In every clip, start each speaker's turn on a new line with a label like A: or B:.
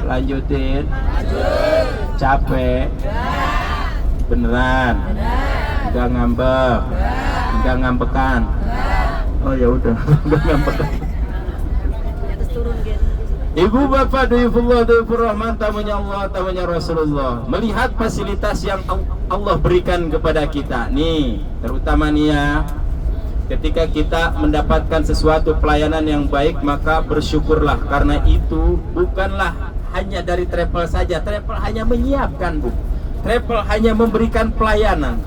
A: Lanjutin. Capek. Beneran. Enggak ngambek. Enggak ngambekan. Oh ya udah, enggak ngambekan. Ibu bapak Duyufullah Duyufur Rahman, tamunya Allah, tamunya Rasulullah, melihat fasilitas yang Allah berikan kepada kita nih, terutama nih ya, ketika kita mendapatkan sesuatu pelayanan yang baik, maka bersyukurlah. Karena itu bukanlah hanya dari travel saja. Travel hanya menyiapkan, Bu. Travel hanya memberikan pelayanan.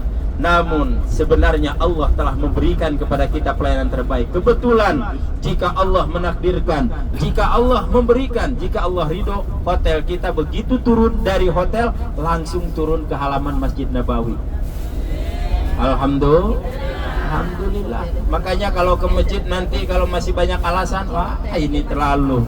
A: Namun sebenarnya Allah telah memberikan kepada kita pelayanan terbaik. Kebetulan jika Allah menakdirkan, jika Allah memberikan, jika Allah ridho, hotel kita begitu turun dari hotel langsung turun ke halaman Masjid Nabawi. Alhamdulillah. Makanya kalau ke masjid nanti kalau masih banyak alasan, wah ini terlalu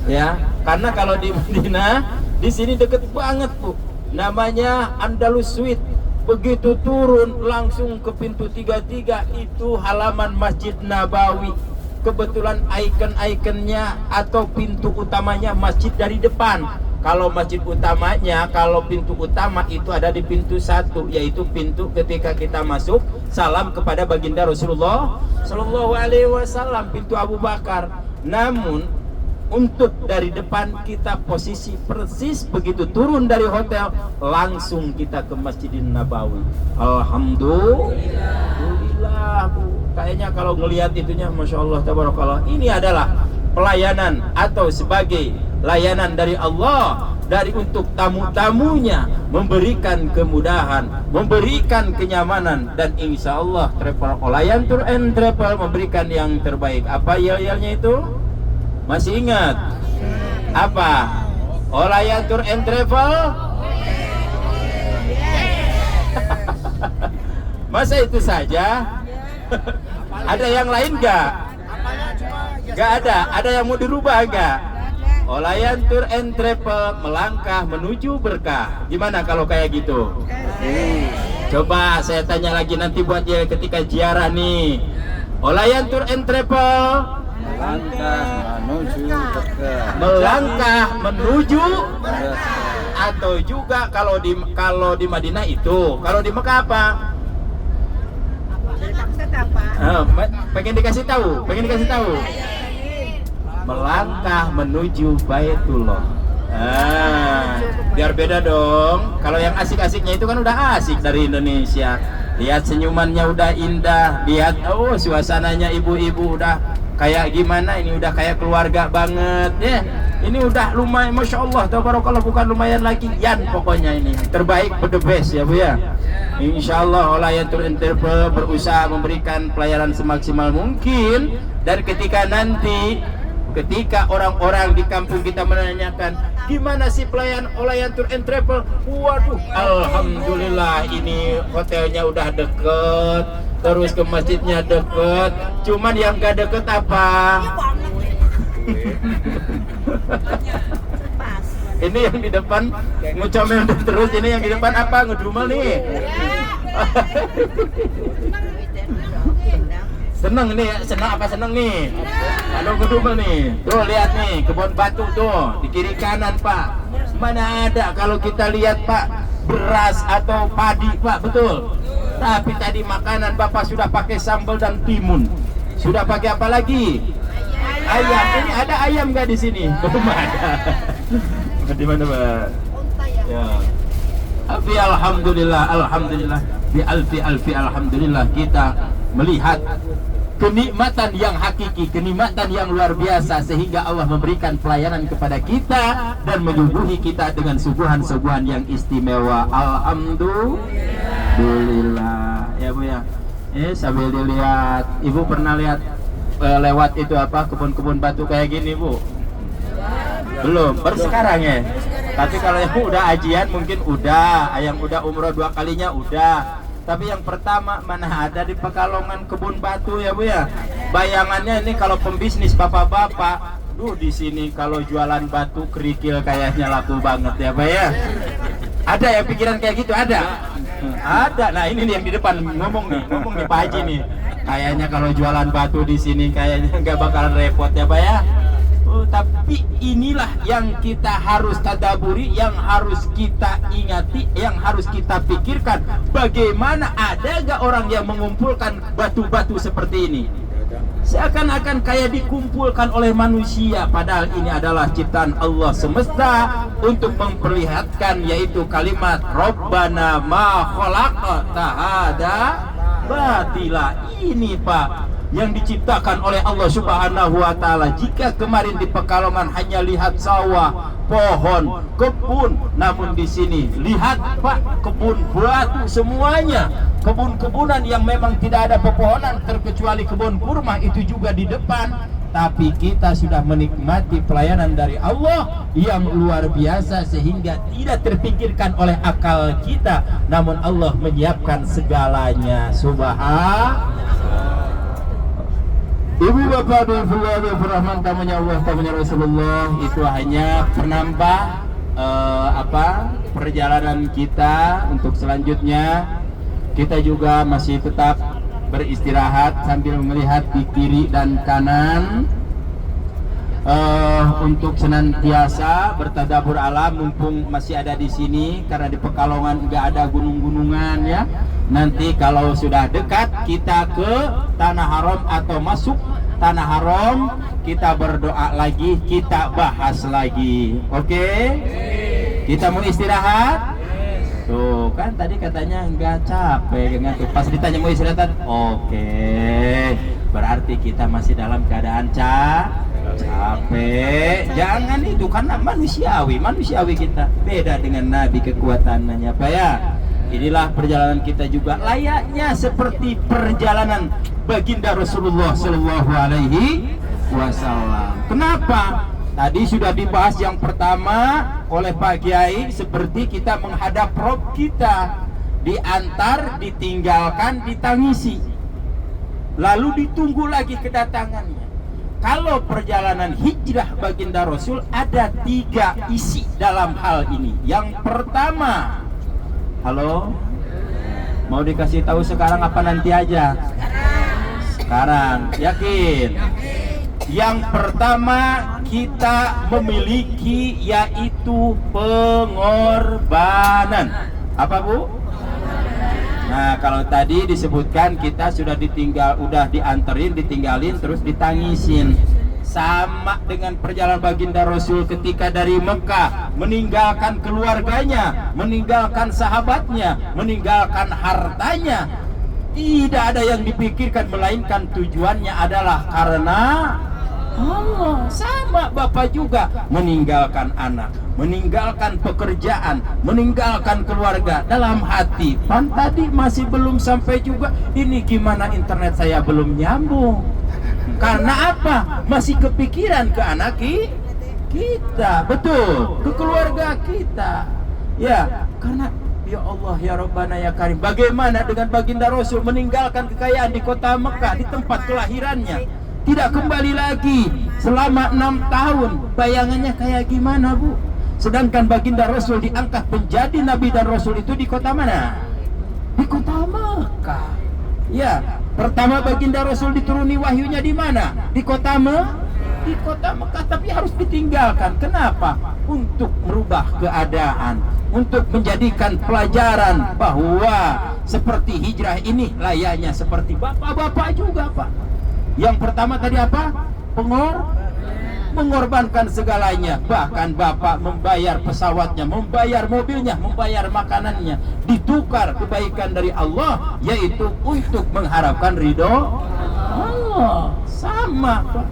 A: ya. Karena kalau di Madinah, di sini deket banget, Bu. Namanya Andalus Suite. Begitu turun langsung ke pintu 33, itu halaman Masjid Nabawi. Kebetulan ikon-ikonnya atau pintu utamanya masjid dari depan. Kalau masjid utamanya, kalau pintu utama itu ada di pintu 1, yaitu pintu ketika kita masuk salam kepada baginda Rasulullah Sallallahu Alaihi Wasallam, pintu Abu Bakar. Namun untuk dari depan kita posisi persis begitu turun dari hotel langsung kita ke Masjidin Nabawi. Alhamdulillah, Bu. Kayaknya kalau ngelihat itunya Masya Allah tabarakallah. Ini adalah pelayanan atau sebagai layanan dari Allah, dari untuk tamu-tamunya, memberikan kemudahan, memberikan kenyamanan, dan insya Allah travel Olayan Tour and Travel memberikan yang terbaik. Apa yel-yelnya itu? Masih ingat? Apa? Olayan Tour and Travel? Masa itu saja? Ada yang lain gak? Gak ada? Ada yang mau dirubah gak? Olayan Tour and Travel, melangkah menuju berkah. Gimana kalau kayak gitu? Coba saya tanya lagi nanti buat dia ketika ziarah nih. Olayan Tour and Travel, melangkah menuju atau juga kalau di Madinah itu, kalau di Mekah apa? Pengen dikasih tahu, melangkah menuju Baitullah. Biar beda dong. Kalau yang asik-asiknya itu kan udah asik dari Indonesia. Lihat senyumannya udah indah, lihat suasananya ibu-ibu udah kayak gimana, ini udah kayak keluarga banget ya. Ini udah lumayan, Masya Allah tabarakallah, bukan lumayan lagi, yan pokoknya ini terbaik, the best ya Bu ya. Insya Allah Olayan Tour and Travel berusaha memberikan pelayanan semaksimal mungkin. Dan ketika nanti orang-orang di kampung kita menanyakan gimana sih pelayan Olayan Tour and Travel, waduh alhamdulillah ini hotelnya udah deket, terus ke masjidnya deket. Cuman yang gak deket apa? Ini yang di depan ngucomel terus, ini yang di depan apa? Ngedumel nih. Seneng nih, senang apa seneng nih? Kalau ngedumel nih. Tuh lihat nih, kebun batu tuh di kiri kanan Pak. Mana ada kalau kita lihat Pak, beras atau padi Pak, betul. Tapi tadi makanan Bapak sudah pakai sambal dan timun. Sudah pakai apa lagi? Ayam. Ini ada ayam nggak di sini? Belum ada. Di mana Pak? Ya. Tapi alhamdulillah, bi alfi alhamdulillah kita melihat kenikmatan yang hakiki, kenikmatan yang luar biasa, sehingga Allah memberikan pelayanan kepada kita dan menyuguhi kita dengan suguhan-suguhan yang istimewa. Alhamdulillah ya Bu ya. Sambil dilihat, Ibu pernah lihat lewat itu apa, kebun-kebun batu kayak gini Bu? Belum, baru sekarang ya. Tapi kalau yang udah ajian mungkin udah, yang udah umroh 2 kalinya udah. Tapi yang pertama mana ada di Pekalongan kebun batu ya Bu ya. Bayangannya ini kalau pembisnis bapak-bapak, di sini kalau jualan batu kerikil kayaknya laku banget ya Pak ya. Ada yang pikiran kayak gitu, ada? Ada. Nah ini nih yang di depan ngomong nih Pak Haji nih. Kayaknya kalau jualan batu di sini kayaknya nggak bakalan repot ya Pak ya. Tapi inilah yang kita harus tadaburi, yang harus kita ingati, yang harus kita pikirkan. Bagaimana, ada gak orang yang mengumpulkan batu-batu seperti ini? Seakan-akan kayak dikumpulkan oleh manusia, padahal ini adalah ciptaan Allah semesta untuk memperlihatkan, yaitu kalimat Rabbana ma khalaqta hadza batila. Ini Pak, yang diciptakan oleh Allah Subhanahu wa taala. Jika kemarin di Pekalongan hanya lihat sawah, pohon, kebun, namun di sini lihat Pak, kebun batu semuanya. Kebun-kebunan yang memang tidak ada pepohonan terkecuali kebun kurma itu juga di depan. Tapi kita sudah menikmati pelayanan dari Allah yang luar biasa sehingga tidak terpikirkan oleh akal kita, namun Allah menyiapkan segalanya. Subhanallah. Ibu bapak dan Rahman, tamunya Allah, tamunya Rasulullah, itu hanya penambah perjalanan kita. Untuk selanjutnya kita juga masih tetap beristirahat sambil melihat di kiri dan kanan, untuk senantiasa bertadabur alam mumpung masih ada di sini, karena di Pekalongan nggak ada gunung-gunungan ya. Nanti kalau sudah dekat kita ke Tanah Haram atau masuk Tanah Haram, kita berdoa lagi, kita bahas lagi. Oke? Kita mau istirahat? Tuh kan tadi katanya nggak capek ngantuk. Pas ditanya mau istirahat, oke. Berarti kita masih dalam keadaan capek. Jangan itu, karena manusiawi kita. Beda dengan Nabi kekuatannya Pak ya. Inilah perjalanan kita juga layaknya seperti perjalanan baginda Rasulullah Shallallahu Alaihi Wasallam. Kenapa? Tadi sudah dibahas yang pertama oleh Pak Kiai, seperti kita menghadap Rob kita, diantar, ditinggalkan, ditangisi, lalu ditunggu lagi kedatangannya. Kalau perjalanan hijrah baginda Rasul ada 3 isi dalam hal ini. Yang pertama, halo, mau dikasih tahu sekarang apa nanti aja? Sekarang, yakin? Yang pertama kita memiliki yaitu pengorbanan. Apa Bu? Nah, kalau tadi disebutkan kita sudah dianterin, ditinggalin, terus ditangisin. Sama dengan perjalanan baginda Rasul ketika dari Mekah, meninggalkan keluarganya, meninggalkan sahabatnya, meninggalkan hartanya. Tidak ada yang dipikirkan melainkan tujuannya adalah karena Allah. Sama Bapak juga meninggalkan anak, meninggalkan pekerjaan, meninggalkan keluarga. Dalam hati pan tadi masih belum sampai juga, ini gimana internet saya belum nyambung. Karena apa? Masih kepikiran ke anak kita, betul, ke keluarga kita. Ya, karena ya Allah ya Rabbana ya Karim, bagaimana dengan baginda Rasul meninggalkan kekayaan di kota Mekah, di tempat kelahirannya, tidak kembali lagi selama 6 tahun. Bayangannya kayak gimana Bu? Sedangkan baginda Rasul diangkat menjadi Nabi dan Rasul itu di kota mana? Di kota Mekah. Ya, pertama baginda Rasul dituruni wahyunya di mana? Di kota Mekah, tapi harus ditinggalkan. Kenapa? Untuk merubah keadaan, untuk menjadikan pelajaran bahwa seperti hijrah ini layaknya seperti bapak-bapak juga Pak. Yang pertama tadi apa? Mengorbankan segalanya. Bahkan bapak membayar pesawatnya, membayar mobilnya, membayar makanannya, ditukar kebaikan dari Allah, yaitu untuk mengharapkan ridho Allah. Sama Pak,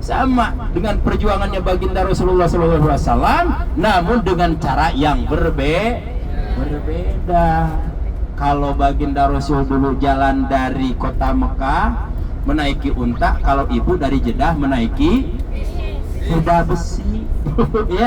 A: sama dengan perjuangannya baginda Rasulullah SAW, namun dengan cara yang berbeda. Kalau baginda Rasul dulu jalan dari kota Mekah menaiki unta, kalau ibu dari Jeddah menaiki kuda besi. Ya.